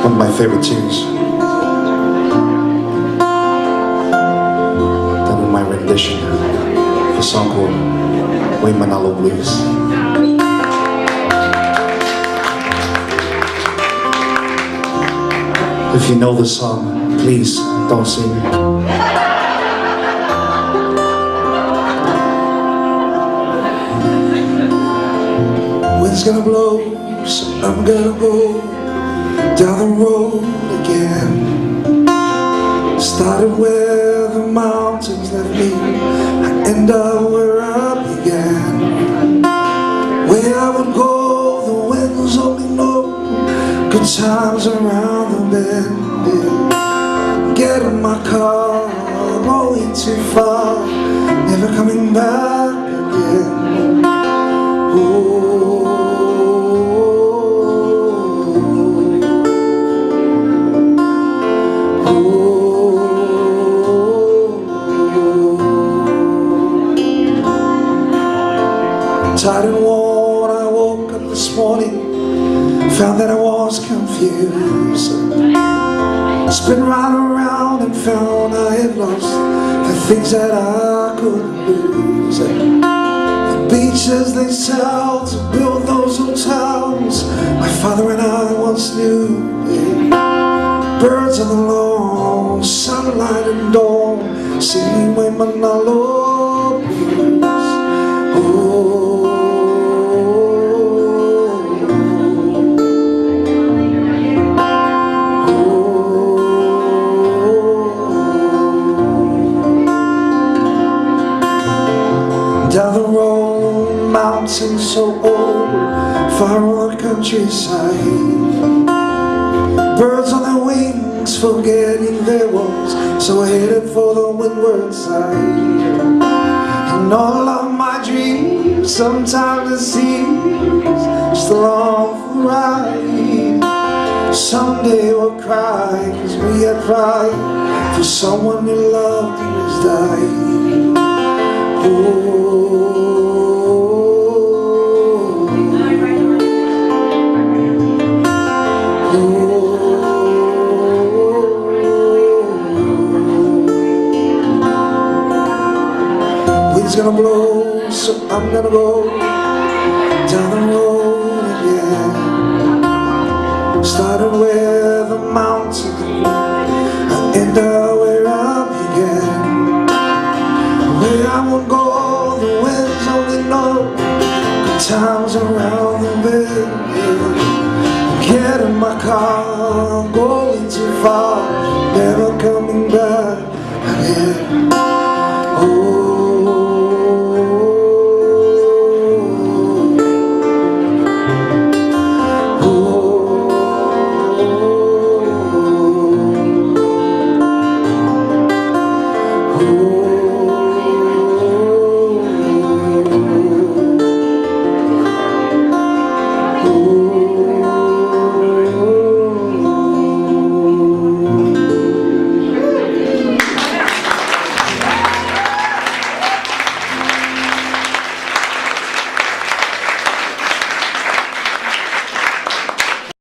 One of my favorite tunes. Done in my rendition of a song called Waimanalo Blues. If you know the song, please don't sing it. Wind's gonna blow, so I'm gonna go down the road again. Started where the mountains left me, I end up where I began. Where I would go, the winds only know. Good times around the bend, yeah. Get in my car, I'm going too far, never coming back again. Tired and worn, I woke up this morning, found that I was confused. Spin right around and found I had lost the things that I couldn't lose. The beaches they sell to build those hotels my father and I once knew. Birds on the lawn, sunlight and dawn, singing Waimanalo blues. Down the road, mountains so old, far on the countryside. Birds on their wings, forgetting their woes, so I headed for the windward side. And all of my dreams, sometimes it seems just a long ride. Someday we'll cry, 'cause we had pride for someone who loved you has died. Wind's gonna blow, so I'm gonna go down the road again. Started where the mountains I end up where I began. Where I won't go, the winds only know. Good times around the bend, yeah. Get in my car, I'm going too far, never coming back again.